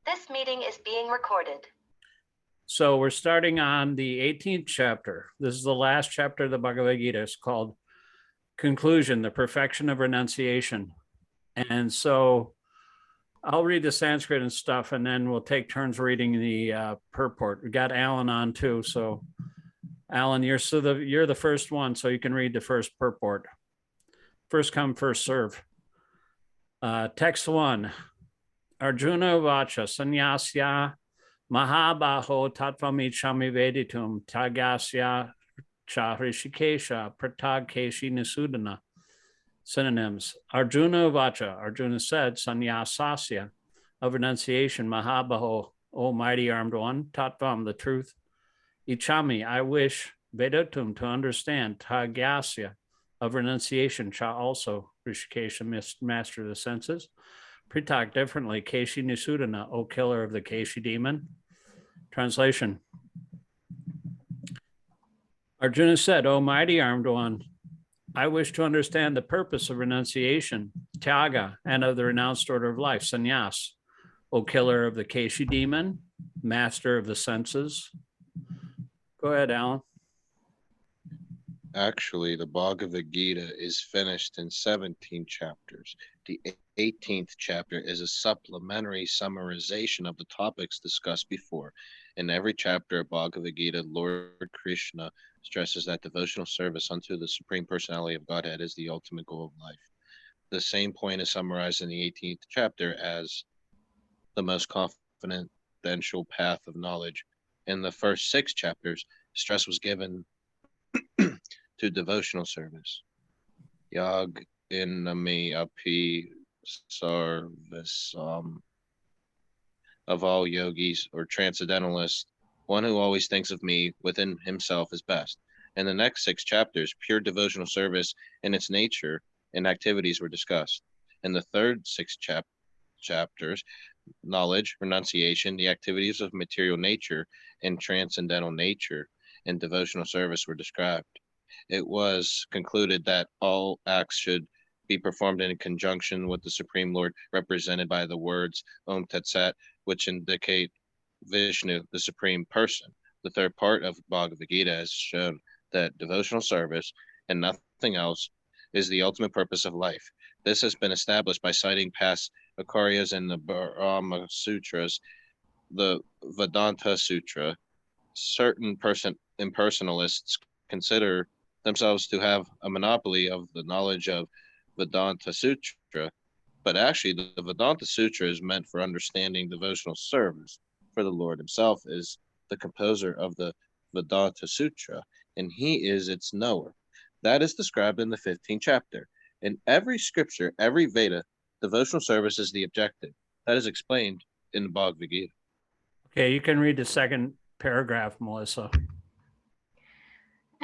This meeting is being recorded. So we're starting on the 18th chapter. This is the last chapter of the Bhagavad-gītā. It's called Conclusion, the Perfection of Renunciation. And so I'll read the Sanskrit and stuff, and then we'll take turns reading the purport. We got Alan on too. So Alan, you're the first one, so you can read the first purport. First come, first serve. Text 1. Arjuna vacha sannyasya mahabaho tattvamichami veditum tagasya cha hrishikesha pratag keshi nisudana. Synonyms. Arjuna vacha, Arjuna said, sannyasasya, of renunciation, mahabaho, O mighty armed one, tattvam, the truth, ichami, I wish, vedatum, to understand, tagasya, of renunciation, cha, also, hrishikesha, master of the senses, pratag, differently, keshi nisudana, O killer of the keshi demon. Translation. Arjuna said, O mighty armed one, I wish to understand the purpose of renunciation, tyaga, and of the renounced order of life, sannyas, O killer of the keshi demon, master of the senses. Go ahead, Alan. Actually, the Bhagavad-gītā is finished in 17 chapters. The 18th chapter is a supplementary summarization of the topics discussed before. In every chapter of Bhagavad-gītā, Lord Krishna stresses that devotional service unto the Supreme Personality of Godhead is the ultimate goal of life. The same point is summarized in the 18th chapter as the most confidential path of knowledge. In the first 6 chapters, stress was given to devotional service. Yag innami api sarvasam, of all yogis or transcendentalists, one who always thinks of me within himself is best. In the next 6 chapters, pure devotional service and its nature and activities were discussed. In the third 6 chapters, knowledge, renunciation, the activities of material nature and transcendental nature and devotional service were described. It was concluded that all acts should be performed in conjunction with the Supreme Lord, represented by the words Om Tat Sat, which indicate Vishnu, the Supreme Person. The third part of Bhagavad-gītā has shown that devotional service and nothing else is the ultimate purpose of life. This has been established by citing past Akaryas in the Brahma Sutras, the Vedanta Sutra. Certain impersonalists consider themselves to have a monopoly of the knowledge of Vedanta Sutra, but actually the Vedanta Sutra is meant for understanding devotional service, for the Lord himself is the composer of the Vedanta Sutra, and he is its knower. That is described in the 15th chapter. In every scripture, every Veda, devotional service is the objective. That is explained in the Bhagavad-gītā. Okay, you can read the second paragraph, Melissa.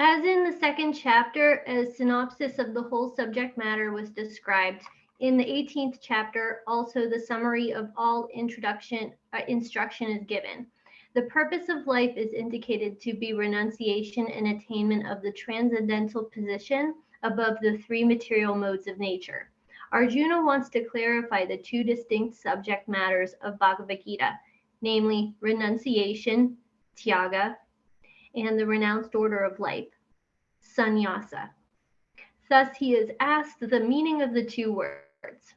As in the second chapter, a synopsis of the whole subject matter was described. In the 18th chapter, also the summary of all instruction is given. The purpose of life is indicated to be renunciation and attainment of the transcendental position above the 3 material modes of nature. Arjuna wants to clarify the 2 distinct subject matters of Bhagavad-gītā, namely renunciation, tyaga, and the renounced order of life, sannyasa. Thus, he is asked the meaning of the 2 words.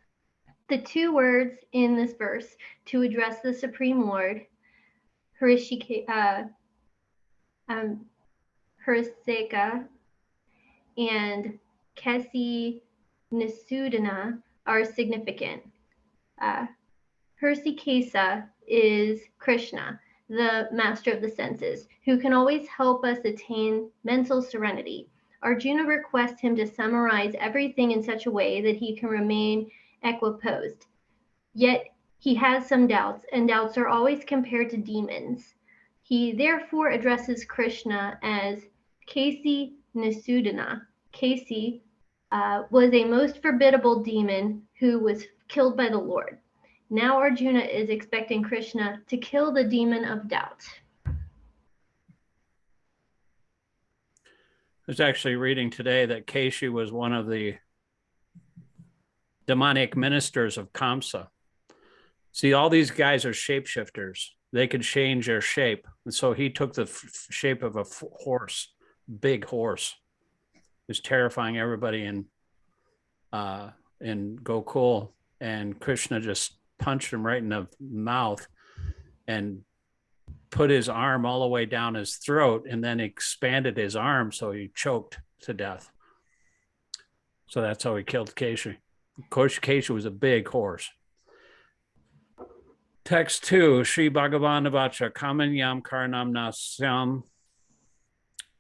The 2 words in this verse to address the Supreme Lord, Hrishika and Kesi Nisudana are significant. Hrishikesa is Krishna, the master of the senses, who can always help us attain mental serenity. Arjuna requests him to summarize everything in such a way that he can remain equiposed. Yet he has some doubts, and doubts are always compared to demons. He therefore addresses Krishna as Kesi Nisudana. Kesi was a most formidable demon who was killed by the Lord. Now Arjuna is expecting Krishna to kill the demon of doubt. I was actually reading today that Keshi was one of the demonic ministers of Kamsa. See, all these guys are shapeshifters. They could change their shape. And so he took the shape of a horse, big horse. It was terrifying everybody in Gokul. And Krishna just punched him right in the mouth and put his arm all the way down his throat and then expanded his arm so he choked to death. So that's how he killed Keshi. Keshi was a big horse. Text 2, Sri Bhagavan-vacha Kamanyam Karnam Nasyam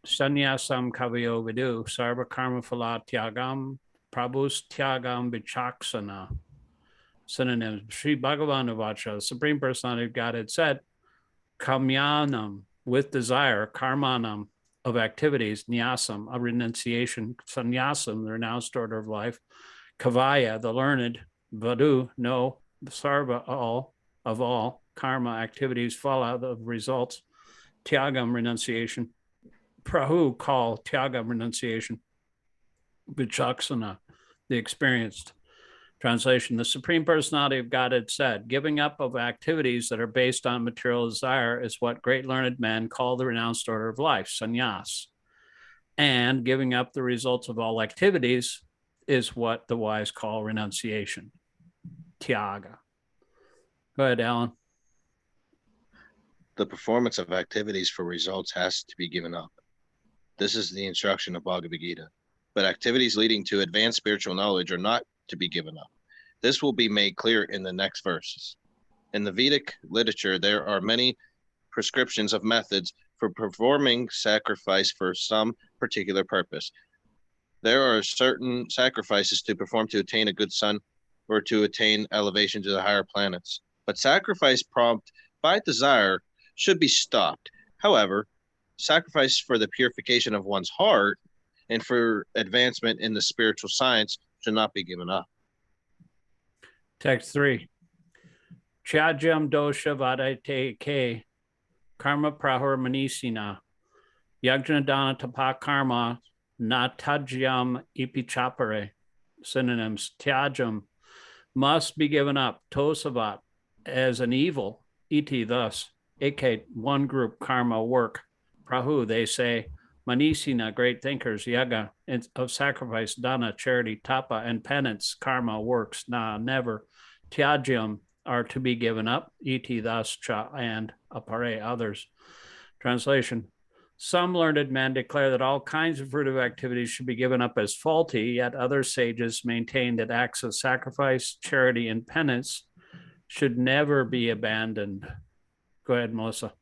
Sanyasam Kavayo Vidu Sarva Karma Phala Tyagam Prabhus Tyagam Vichaksana. Synonyms. Sri Bhagavan-vacha, the Supreme Personality of Godhead, said, Kamyanam, with desire, karmanam, of activities, nyasam, a renunciation, sannyasam, the renounced order of life, kavaya, the learned, vadu, no, sarva, all, of all, karma, activities, phala, the results, tyagam, renunciation, prahu, call, tyagam, renunciation, vichaksana, the experienced. Translation, the Supreme Personality of Godhead said, giving up of activities that are based on material desire is what great learned men call the renounced order of life, sannyas. And giving up the results of all activities is what the wise call renunciation, tyaga. Go ahead, Alan. The performance of activities for results has to be given up. This is the instruction of Bhagavad-gītā. But activities leading to advanced spiritual knowledge are not to be given up. This will be made clear in the next verses. In the Vedic literature, there are many prescriptions of methods for performing sacrifice for some particular purpose. There are certain sacrifices to perform to attain a good son or to attain elevation to the higher planets. But sacrifice prompted by desire should be stopped. However, sacrifice for the purification of one's heart and for advancement in the spiritual science should not be given up. Text 3. Chajam dosha vadate ke karma prahur manisina yajna dana tapa karma natajyam ipichapare. Synonyms. Tyajam, must be given up. Tosavat, as an evil. Iti, thus. Eke, one group. Karma, work. Prahu, they say. Manisina, great thinkers. Yaga, of sacrifice. Dana, charity. Tapa, and penance. Karma, works. Na, never. Tyajam, are to be given up. Iti, thus. Cha, and apare, others. Translation. Some learned men declare that all kinds of fruitive activities should be given up as faulty, yet other sages maintain that acts of sacrifice, charity, and penance should never be abandoned. Go ahead, Melissa.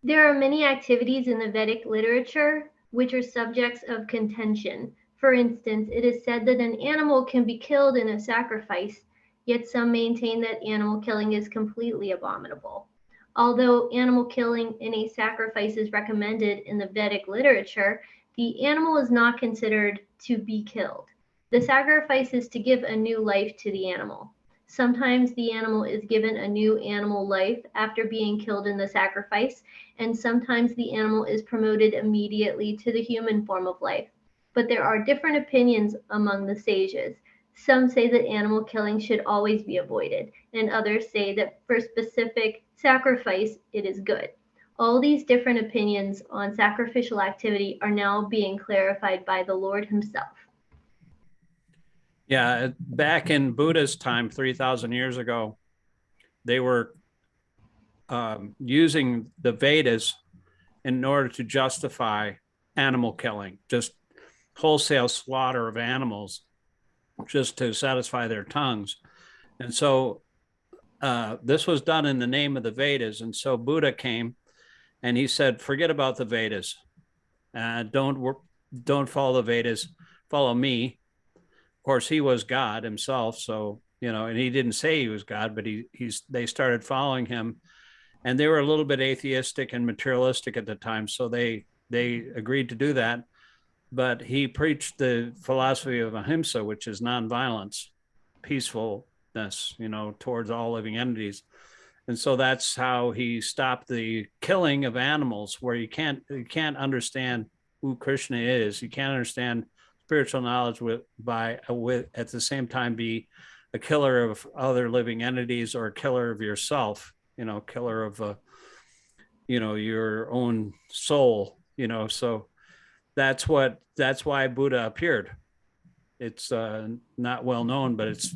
There are many activities in the Vedic literature which are subjects of contention. For instance, it is said that an animal can be killed in a sacrifice, yet some maintain that animal killing is completely abominable. Although animal killing in a sacrifice is recommended in the Vedic literature, the animal is not considered to be killed. The sacrifice is to give a new life to the animal. Sometimes the animal is given a new animal life after being killed in the sacrifice, and sometimes the animal is promoted immediately to the human form of life. But there are different opinions among the sages. Some say that animal killing should always be avoided, and others say that for specific sacrifice, it is good. All these different opinions on sacrificial activity are now being clarified by the Lord himself. Yeah, back in Buddha's time, 3,000 years ago, they were using the Vedas in order to justify animal killing, just wholesale slaughter of animals, just to satisfy their tongues. And so this was done in the name of the Vedas. And so Buddha came and he said, forget about the Vedas. Don't follow the Vedas, follow me. Of course, he was God himself. So, and he didn't say he was God, but they started following him. And they were a little bit atheistic and materialistic at the time. So they agreed to do that. But he preached the philosophy of ahimsa, which is nonviolence, peacefulness, towards all living entities. And so that's how he stopped the killing of animals, where you can't understand who Krishna is. You can't understand spiritual knowledge with at the same time be a killer of other living entities or a killer of yourself, killer of, your own soul, so that's why Buddha appeared. It's not well known, but it's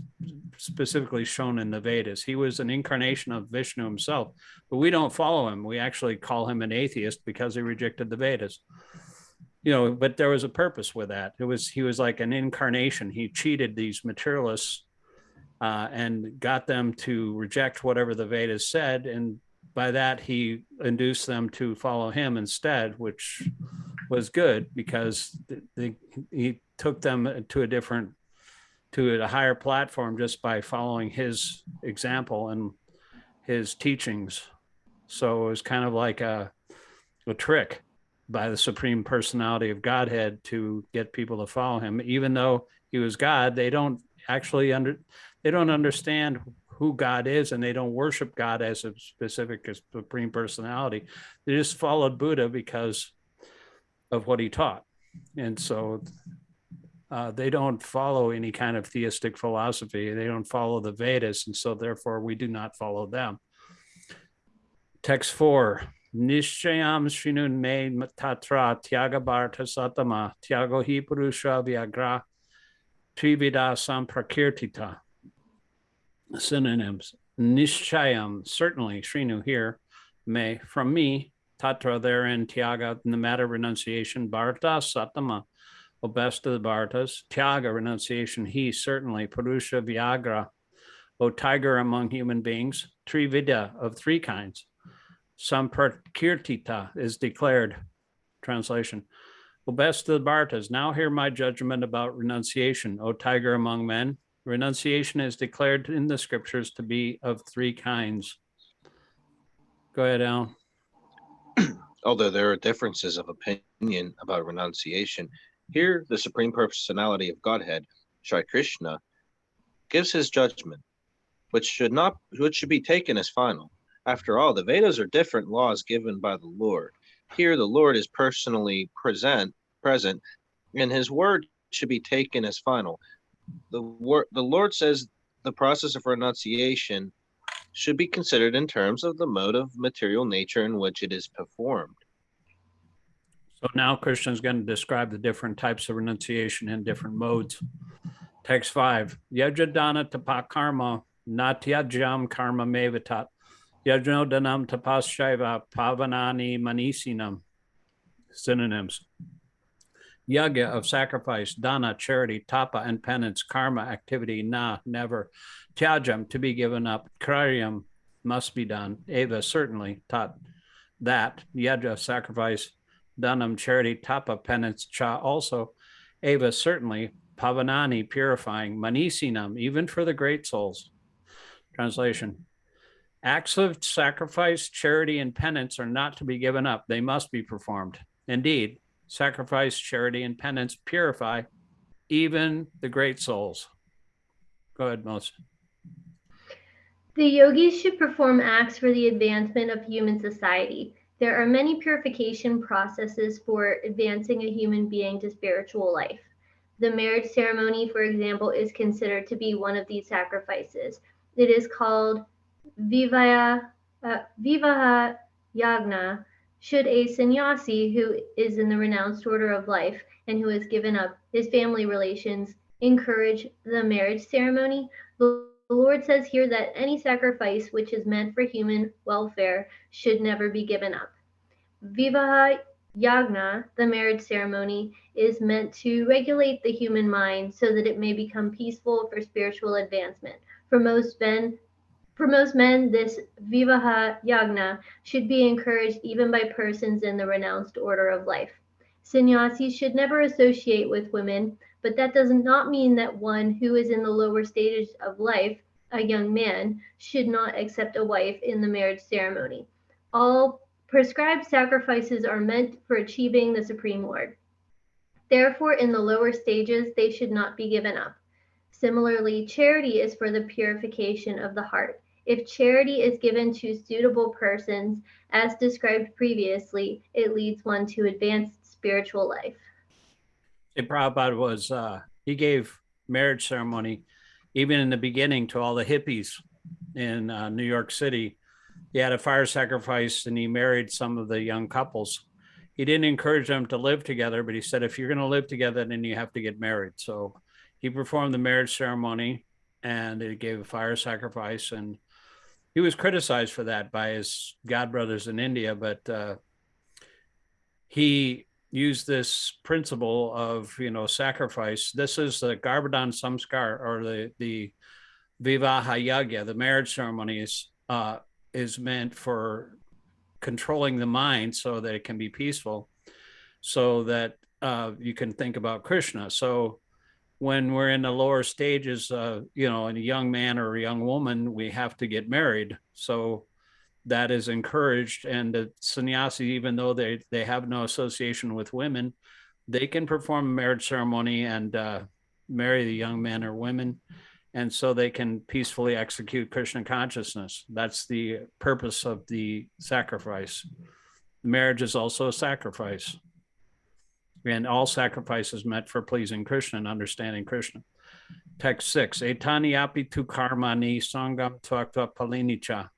specifically shown in the Vedas. He was an incarnation of Vishnu himself, but we don't follow him. We actually call him an atheist because he rejected the Vedas. But there was a purpose with that. He was like an incarnation. He cheated these materialists and got them to reject whatever the Vedas said, and by that he induced them to follow him instead, which was good because he took them to a higher platform just by following his example and his teachings. So it was kind of like a trick by the Supreme Personality of Godhead to get people to follow him. Even though he was God, they don't understand who God is, and they don't worship God as a specific Supreme Personality. They just followed Buddha because of what he taught. And so they don't follow any kind of theistic philosophy. They don't follow the Vedas. And so therefore we do not follow them. Text 4. Nishchayam Srinun me tatra tyaga bharta satama tyago hi purusha vyagra trivida samprakirtita. Synonyms. Nishchayam, certainly, Srinu here, may, from me, tatra therein, tyaga, in the matter of renunciation, bharta satama, O best of the bhartas, tyaga, renunciation, he, certainly, purusha vyagra, O tiger among human beings, trivida, of three kinds, samprakirtita, is declared. Translation. O best of the bhartas, now hear my judgment about renunciation, O tiger among men. Renunciation is declared in the scriptures to be of three kinds. Go ahead, Alan. Although there are differences of opinion about renunciation, here the Supreme Personality of Godhead, Shri Krishna, gives his judgment, which should be taken as final. After all, the Vedas are different laws given by the Lord. Here the Lord is personally present, and his word should be taken as final. The Lord says the process of renunciation should be considered in terms of the mode of material nature in which it is performed. So now Krishna is going to describe the different types of renunciation in different modes. Text 5. Yajadana tapakarma natyajam karma mevatat. Yajnodanam tapasyaiva pavanani manisinam. Synonyms. Yagya, of sacrifice, dana, charity, tapa, and penance, karma, activity, na, never, tyajam, to be given up, karyam, must be done, eva, certainly, tat, that, yaja, sacrifice, danam, charity, tapa, penance, cha, also, eva, certainly, pavanani, purifying, manisinam, even for the great souls. Translation. Acts of sacrifice, charity, and penance are not to be given up. They must be performed. Indeed, sacrifice, charity, and penance purify even the great souls. Go ahead, Melissa. The yogis should perform acts for the advancement of human society. There are many purification processes for advancing a human being to spiritual life. The marriage ceremony, for example, is considered to be one of these sacrifices. It is called Vivaha Yagna. Should a sannyasi who is in the renounced order of life and who has given up his family relations encourage the marriage ceremony? The Lord says here that any sacrifice which is meant for human welfare should never be given up. Vivaha Yagna, the marriage ceremony, is meant to regulate the human mind so that it may become peaceful for spiritual advancement. For most men, this Vivaha Yagna should be encouraged even by persons in the renounced order of life. Sannyasis should never associate with women, but that does not mean that one who is in the lower stages of life, a young man, should not accept a wife in the marriage ceremony. All prescribed sacrifices are meant for achieving the Supreme Lord. Therefore, in the lower stages, they should not be given up. Similarly, charity is for the purification of the heart. If charity is given to suitable persons, as described previously, it leads one to advanced spiritual life. Prabhupada was, he gave marriage ceremony even in the beginning, to all the hippies in New York City. He had a fire sacrifice and he married some of the young couples. He didn't encourage them to live together, but he said, if you're going to live together, then you have to get married. So he performed the marriage ceremony and he gave a fire sacrifice. And he was criticized for that by his god brothers in India, but he used this principle of, sacrifice. This is the Garbhadan Samskar, or the Vivaha Yagya, the marriage ceremonies, is meant for controlling the mind so that it can be peaceful, so that you can think about Krishna. So when we're in the lower stages, in a young man or a young woman, we have to get married. So that is encouraged. And the sannyasi, even though they have no association with women, they can perform a marriage ceremony and marry the young men or women. And so they can peacefully execute Krishna consciousness. That's the purpose of the sacrifice. Marriage is also a sacrifice. And all sacrifice is meant for pleasing Krishna and understanding Krishna. Text 6. Etani api tu karmani sangam tvakta palinicha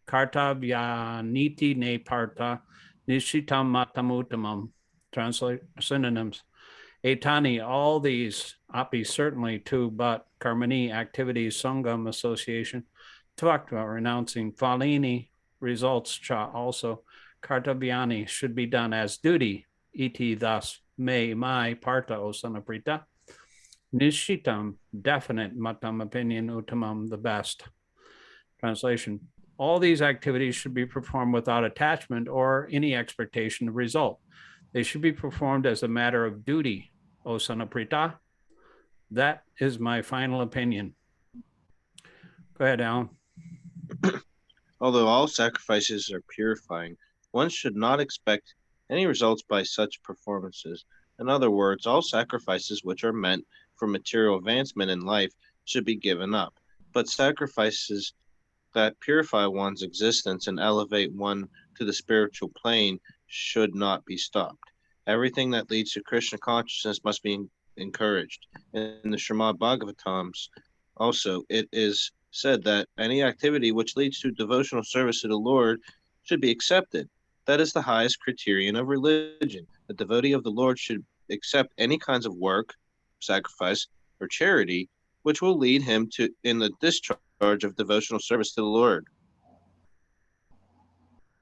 kartavyaniti ne parta nishitam matamutamam. Translate synonyms. Etani, all these, api, certainly, too, but karmani, activities, sangam, association, tvakta, renouncing, falini, results, cha, also, kartavyani, should be done as duty, iti, thus, may, my, parta, osanaprita, nishitam, definite, matam, opinion, uttamam, the best. Translation, all these activities should be performed without attachment or any expectation of result. They should be performed as a matter of duty, O Sanaprita. That is my final opinion. Go ahead, Alan. Although all sacrifices are purifying, one should not expect any results by such performances. In other words, all sacrifices which are meant for material advancement in life should be given up. But sacrifices that purify one's existence and elevate one to the spiritual plane should not be stopped. Everything that leads to Krishna consciousness must be encouraged. In the Srimad Bhagavatams, also, it is said that any activity which leads to devotional service to the Lord should be accepted. That is the highest criterion of religion. The devotee of the Lord should accept any kinds of work, sacrifice, or charity which will lead him to in the discharge of devotional service to the Lord.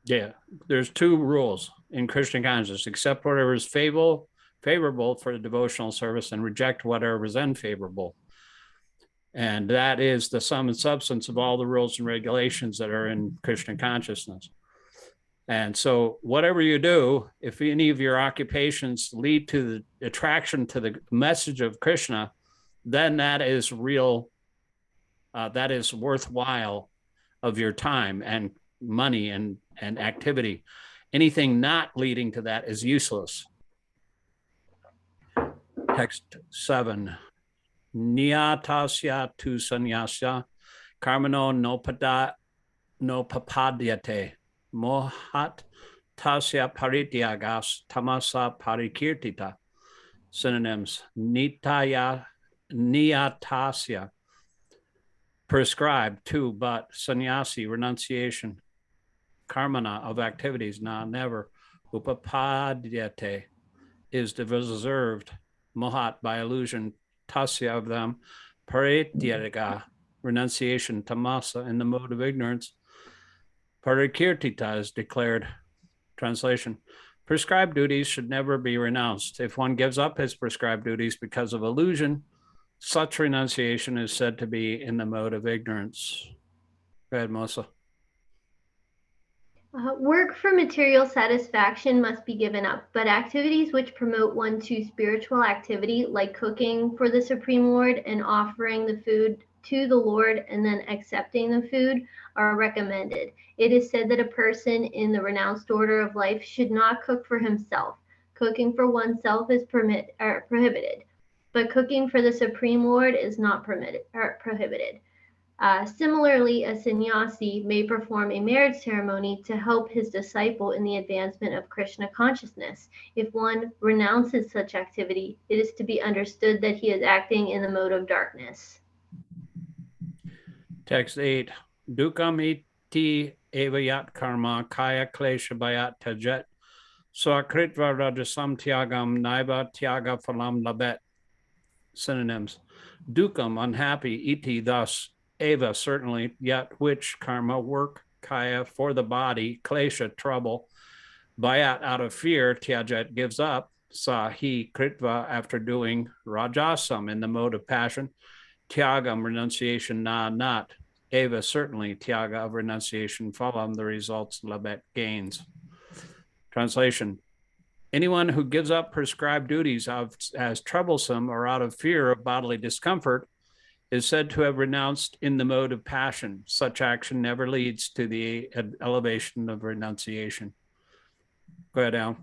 Yeah, there's two rules in Krishna consciousness: accept whatever is favorable for the devotional service and reject whatever is unfavorable. And that is the sum and substance of all the rules and regulations that are in Krishna consciousness. And so whatever you do, if any of your occupations lead to the attraction to the message of Krishna, then that is real, that is worthwhile of your time and money and activity. Anything not leading to that is useless. Text 7. Niyatasya tu sannyasya karmano no papadyate mohat tasya parityagas tamasa parikirtita. Synonyms: niyatasya, prescribed to, but, sannyasi, renunciation, karmana, of activities, na, never, upapadyate, is deserved, mohat, by illusion, tasya, of them, parityaga, renunciation, tamasa, in the mode of ignorance, parikirtita, is declared. Translation: prescribed duties should never be renounced. If one gives up his prescribed duties because of illusion, such renunciation is said to be in the mode of ignorance. Go ahead, Melissa. Work for material satisfaction must be given up, but activities which promote one to spiritual activity, like cooking for the Supreme Lord and offering the food to the Lord and then accepting the food, are recommended. It is said that a person in the renounced order of life should not cook for himself. Cooking for oneself is prohibited, but cooking for the Supreme Lord is not prohibited. Similarly, a sannyasi may perform a marriage ceremony to help his disciple in the advancement of Krishna consciousness. If one renounces such activity, it is to be understood that he is acting in the mode of darkness. Text 8. Dukam iti evayat karma kaya klesha bayat tajet swakritva rajasam tyagam naiva tyaga phalam labet. Synonyms. Dukam, unhappy, iti, thus, eva, certainly, yet which, karma, work, kaya, for the body, klesha, trouble, bayat, out of fear, tyajet, gives up, sa, he, kritva, after doing, rajasam, in the mode of passion, tyagam, renunciation, na, not, eva, certainly, tyaga, of renunciation, phalam, the results, labet, gains. Translation. Anyone who gives up prescribed duties as troublesome or out of fear of bodily discomfort is said to have renounced in the mode of passion. Such action never leads to the elevation of renunciation. Go ahead, Al.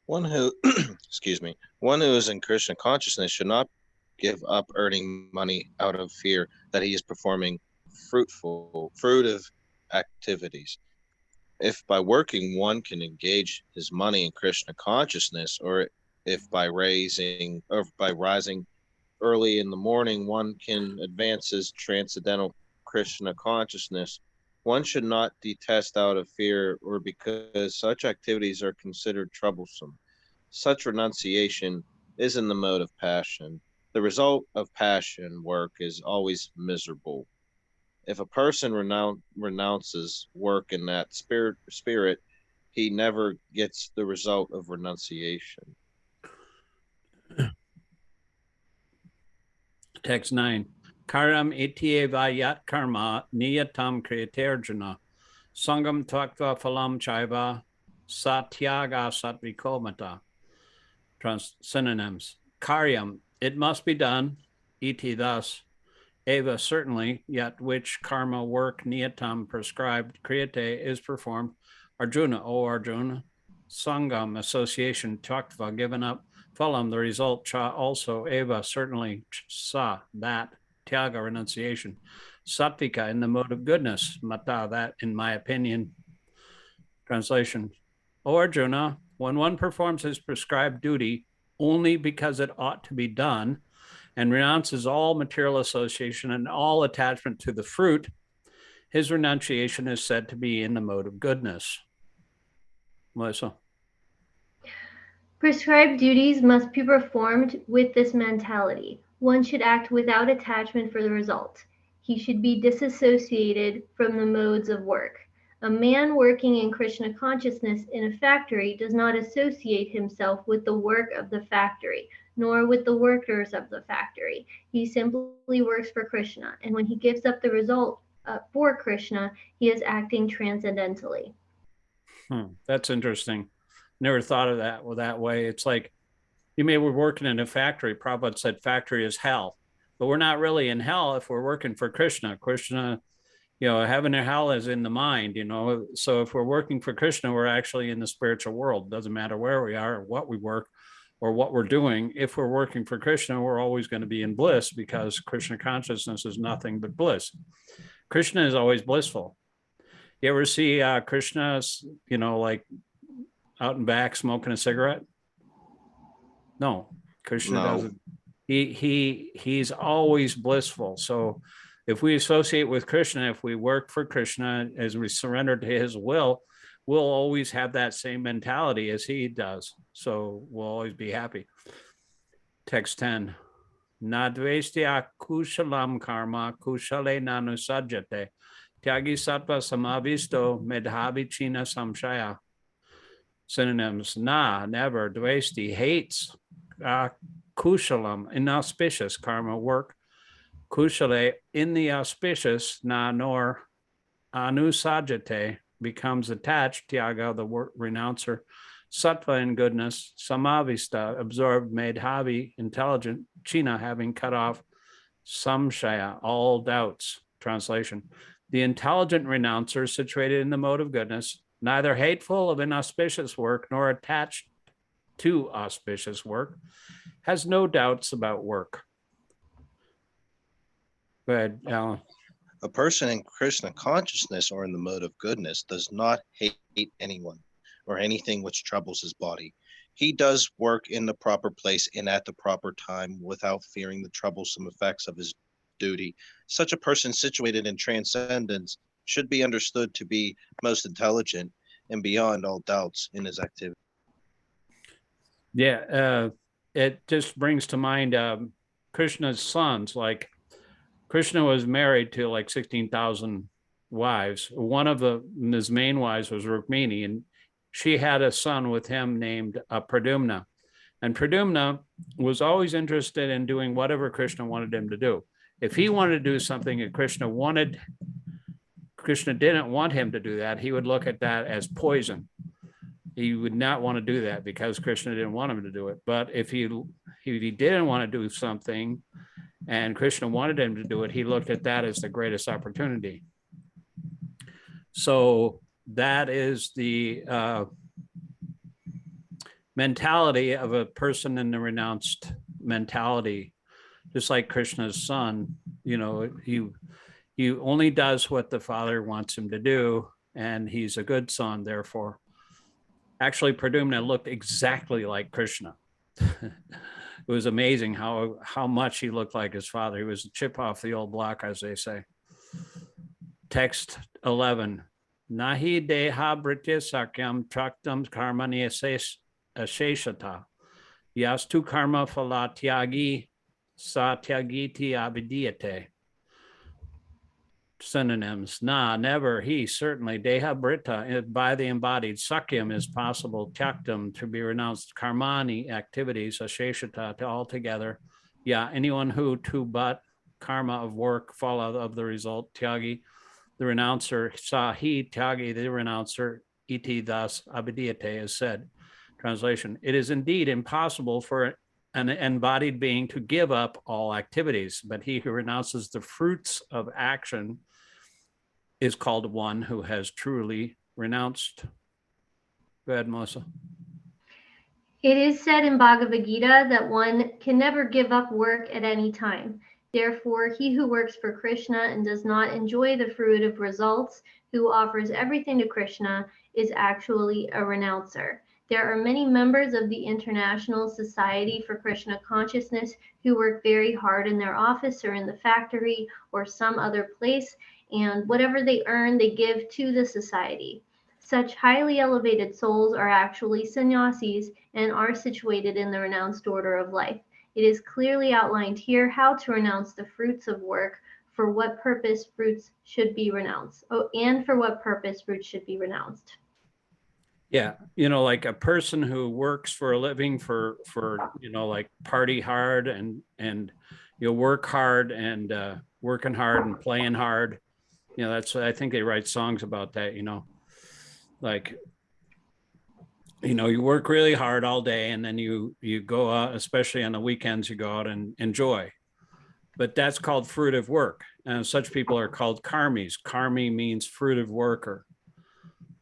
One who, excuse me, one who is in Krishna consciousness should not give up earning money out of fear that he is performing fruitive activities. If by working one can engage his money in Krishna consciousness, or if by rising early in the morning one can advance his transcendental Krishna consciousness, one should not detest out of fear or because such activities are considered troublesome. Such renunciation is in the mode of passion. The result of passion work is always miserable. If a person renounces work in that spirit, he never gets the result of renunciation. Text 9. Karam itieva yat karma niyatam kriyaterjana sangam tvaktva phalam chaiva satyaga satvikomata. Synonyms. Karyam, it must be done, iti, thus, eva, certainly, yet which karma, work, niyatam, prescribed, kriyate, is performed, Arjuna, O Arjuna, sangam, association, taktva, given up, phalam, the result, cha, also, eva, certainly, sa, that, tyaga, renunciation, sattvika, in the mode of goodness, mata, that, in my opinion. Translation. O Arjuna, when one performs his prescribed duty only because it ought to be done, and renounces all material association and all attachment to the fruit, his renunciation is said to be in the mode of goodness. Melissa. Prescribed duties must be performed with this mentality. One should act without attachment for the result. He should be disassociated from the modes of work. A man working in Krishna consciousness in a factory does not associate himself with the work of the factory, nor with the workers of the factory. He simply works for Krishna, and when he gives up the result for Krishna, he is acting transcendentally. That's interesting. Never thought of that way. It's like, you may be working in a factory. Prabhupada said factory is hell, but we're not really in hell if we're working for Krishna. Krishna, heaven or hell is in the mind, So if we're working for Krishna, we're actually in the spiritual world. Doesn't matter where we are, or what we work, or what we're doing. If we're working for Krishna, we're always going to be in bliss because Krishna consciousness is nothing but bliss. Krishna is always blissful. You ever see Krishna, like out and back smoking a cigarette? No, Krishna doesn't. He's always blissful. So if we associate with Krishna, if we work for Krishna, as we surrender to his will, we'll always have that same mentality as he does. So we'll always be happy. Text 10. Nadvestya kushalam karma kushale nanusajate tyagi sattva samavisto medhavi china samshaya. Synonyms. Na, never. Dvesti, hates. Kushalam, inauspicious karma, work. Kushale, in the auspicious, na, nor. Anusajate, becomes attached. Tyaga, the renouncer. Sattva, in goodness. Samavista, absorbed. Medhavi, intelligent. China, having cut off. Samshaya, all doubts. Translation. The intelligent renouncer, situated in the mode of goodness, neither hateful of inauspicious work nor attached to auspicious work, has no doubts about work. Go ahead, Alan. A person in Krishna consciousness or in the mode of goodness does not hate anyone or anything which troubles his body. He does work in the proper place and at the proper time without fearing the troublesome effects of his duty. Such a person situated in transcendence should be understood to be most intelligent and beyond all doubts in his activity. Yeah, it just brings to mind Krishna's sons. Like Krishna was married to like 16,000 wives. One of his main wives was Rukmini, and she had a son with him named Pradyumna. And Pradyumna was always interested in doing whatever Krishna wanted him to do. If he wanted to do something that Krishna didn't want him to do that, he would look at that as poison. He would not want to do that because Krishna didn't want him to do it. But if he didn't want to do something and Krishna wanted him to do it, he looked at that as the greatest opportunity. So that is the mentality of a person in the renounced mentality. Just like Krishna's son, you know, he only does what the father wants him to do, and he's a good son, therefore. Actually, Pradyumna looked exactly like Krishna. It was amazing how much he looked like his father. He was a chip off the old block, as they say. Text 11. Nahi deha britya sakyam traktam karmani asheshata. Yastu karma phalatyagi satyagiti abhidiyate. Synonyms. Na, never, he, certainly. Deha brita, by the embodied. Sakyam is possible. Tyaktam, to be renounced. Karmani, activities. Asheshata, to altogether. Yeah, anyone who to but karma of work, fallout of the result. Tyagi, the renouncer. Sahi, tyagi, the renouncer. Iti, thus, abhidiyate, is said. Translation. It is indeed impossible for an embodied being to give up all activities, but he who renounces the fruits of action is called one who has truly renounced. Go ahead, Melissa. It is said in Bhagavad-gītā that one can never give up work at any time. Therefore, he who works for Krishna and does not enjoy the fruit of results, who offers everything to Krishna, is actually a renouncer. There are many members of the International Society for Krishna Consciousness who work very hard in their office or in the factory or some other place, and whatever they earn, they give to the society. Such highly elevated souls are actually sannyasis and are situated in the renounced order of life. It is clearly outlined here how to renounce the fruits of work, for what purpose fruits should be renounced. Oh, and for what purpose fruits should be renounced. Yeah, you know, like a person who works for a living for you know, like party hard and you know, work hard and working hard and playing hard. You know, that's, I think they write songs about that, you know, like, you know, you work really hard all day and then you go out, especially on the weekends, you go out and enjoy. But that's called fruitive work. And such people are called karmis. Karmi means fruitive worker.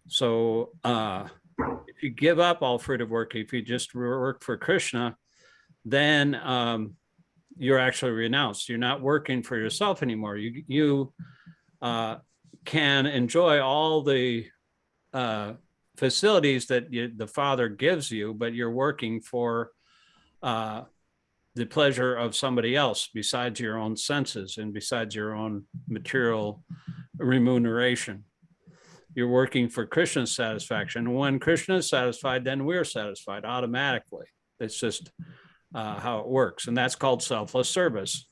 So if you give up all fruitive work, if you just work for Krishna, then you're actually renounced. You're not working for yourself anymore. You can enjoy all the facilities that the Father gives you, but you're working for the pleasure of somebody else besides your own senses and besides your own material remuneration. You're working for Krishna's satisfaction. When Krishna is satisfied, then we're satisfied automatically. It's just how it works. And that's called selfless service.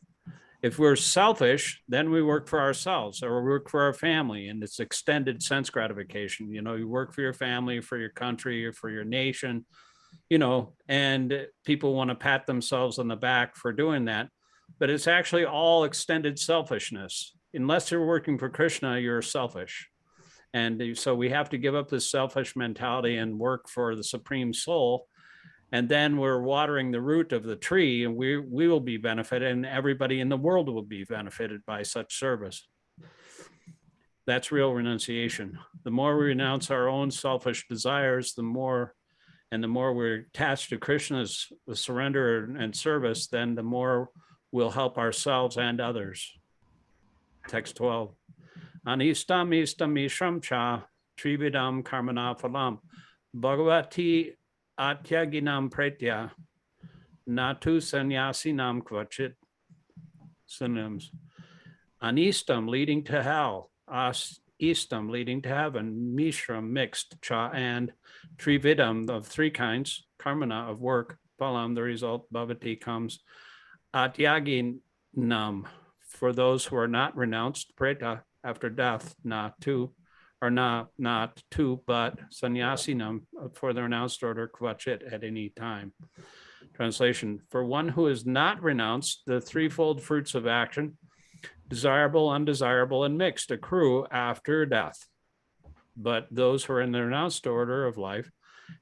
If we're selfish, then we work for ourselves or we work for our family, and it's extended sense gratification. You know, you work for your family, for your country, or for your nation, you know, and people want to pat themselves on the back for doing that. But it's actually all extended selfishness. Unless you're working for Krishna, you're selfish. And so we have to give up this selfish mentality and work for the Supreme Soul. And then we're watering the root of the tree, and we will be benefited, and everybody in the world will be benefited by such service. That's real renunciation. The more we renounce our own selfish desires, the more we're attached to Krishna's surrender and service, then the more we'll help ourselves and others. Text 12. Anistam istam ishram cha trividam karmana phalam bhagavati atyaginam pretya natu sannyasinam kvachit. Synonyms. Anistam, leading to hell. Istam, leading to heaven. Mishram, mixed. Cha, and. Trividam, of three kinds. Karmana, of work. Phalam, the result. Bhavati, comes. Atyaginam, for those who are not renounced. Preta, after death. Na, two. Or not two, but sannyasinam, for the renounced order. Kvachit, at any time. Translation. For one who is not renounced, the threefold fruits of action, desirable, undesirable, and mixed, accrue after death. But those who are in the renounced order of life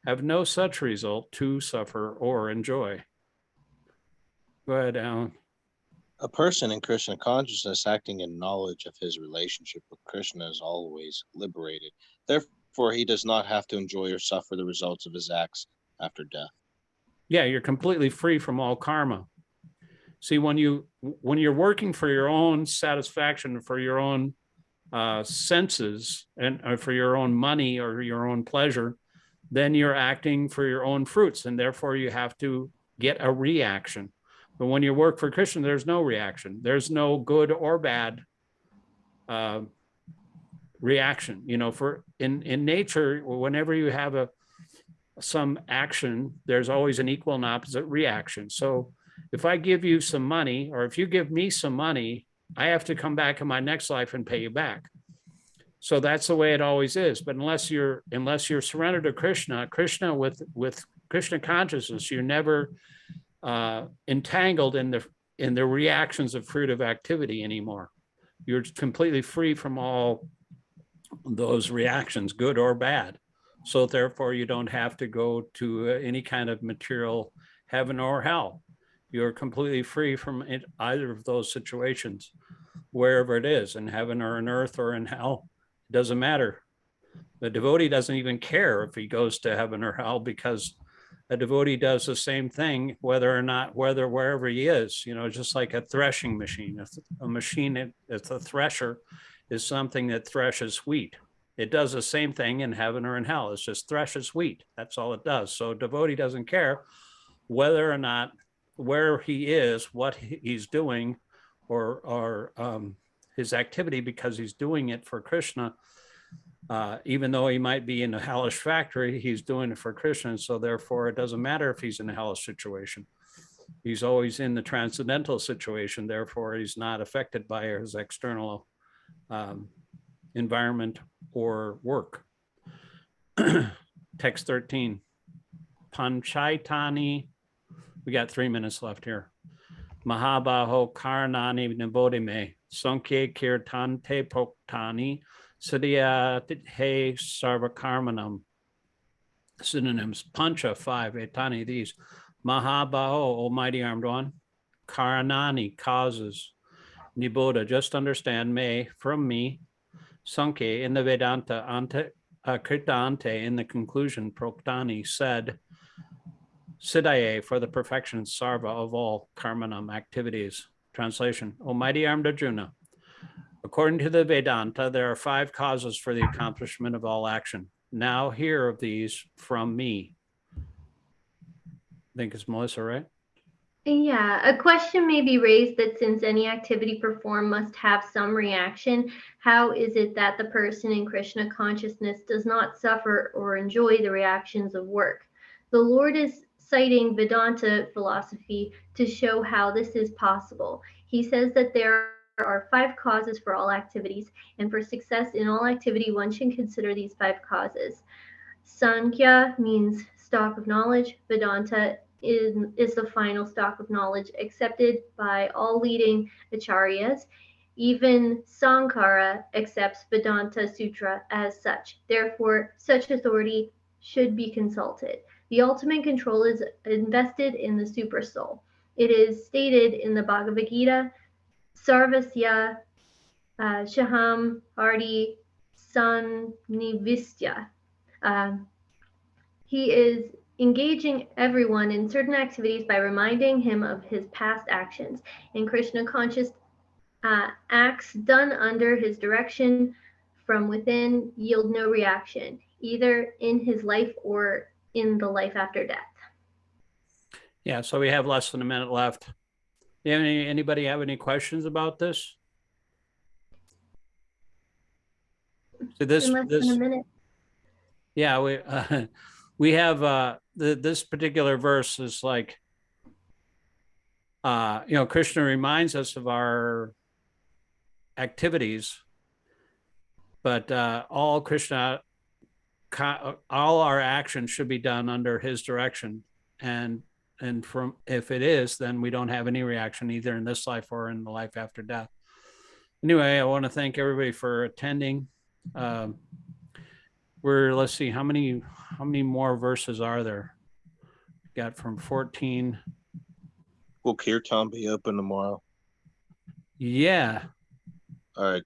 have no such result to suffer or enjoy. Go ahead, Alan. A person in Krishna consciousness acting in knowledge of his relationship with Krishna is always liberated. Therefore, he does not have to enjoy or suffer the results of his acts after death. Yeah, you're completely free from all karma. See, when you're working for your own satisfaction, for your own senses, and for your own money or your own pleasure, then you're acting for your own fruits, and therefore you have to get a reaction. But when you work for Krishna, there's no reaction. There's no good or bad reaction. You know, for in nature, whenever you have some action, there's always an equal and opposite reaction. So if I give you some money, or if you give me some money, I have to come back in my next life and pay you back. So that's the way it always is. But unless you're surrendered to Krishna with Krishna consciousness, you're never entangled in the reactions of fruitive activity anymore. You're completely free from all those reactions, good or bad. So therefore, you don't have to go to any kind of material heaven or hell. You're completely free from either of those situations, wherever it is, in heaven or in earth or in hell. It doesn't matter. The devotee doesn't even care if he goes to heaven or hell, because a devotee does the same thing wherever he is. You know, just like a threshing machine. A machine, it's a thresher, is something that threshes wheat. It does the same thing in heaven or in hell. It's just threshes wheat. That's all it does. So a devotee doesn't care whether or not, where he is, what he's doing, or his activity, because he's doing it for Krishna. Even though he might be in a hellish factory, he's doing it for Krishna. And so therefore, it doesn't matter if he's in a hellish situation. He's always in the transcendental situation. Therefore, he's not affected by his external environment or work. Text 13. Panchaitani. We got 3 minutes left here. Mahabaho karnani nibodime sankye kirtante poktani siddhyate sarvakarmanam. Synonyms: pancha, 5, etani, these. Mahabaho, almighty armed one. Karanani, causes. Niboda, just understand. Me, from me. Sankhya, in the Vedanta. Kirtante, in the conclusion. Proktani, said. Siddhaye, for the perfection. Sarva, of all. Karmanam, activities. Translation: Almighty armed Arjuna, according to the Vedanta, there are 5 causes for the accomplishment of all action. Now hear of these from me. I think it's Melissa, right? Yeah, a question may be raised that since any activity performed must have some reaction, how is it that the person in Krishna consciousness does not suffer or enjoy the reactions of work? The Lord is citing Vedanta philosophy to show how this is possible. He says that there are 5 causes for all activities, and for success in all activity, one should consider these 5 causes. Sankhya means stock of knowledge. Vedanta is the final stock of knowledge accepted by all leading acharyas. Even Sankara accepts Vedanta Sutra as such. Therefore, such authority should be consulted. The ultimate control is invested in the super soul. It is stated in the Bhagavad-gītā, Sarvasya Shaham Hardi Sannivistya. He is engaging everyone in certain activities by reminding him of his past actions. In Krishna conscious Acts done under his direction from within yield no reaction, either in his life or in the life after death. Yeah, so we have less than a minute left. Anybody have any questions about this? So In less than a minute. Yeah, we have this particular verse is like, Krishna reminds us of our activities, but all our actions should be done under his direction, and from if it is, then we don't have any reaction either in this life or in the life after death. Anyway, I want to thank everybody for attending. Let's see, how many more verses are there? Got from 14. Will Kirtan be open tomorrow? Yeah. All right,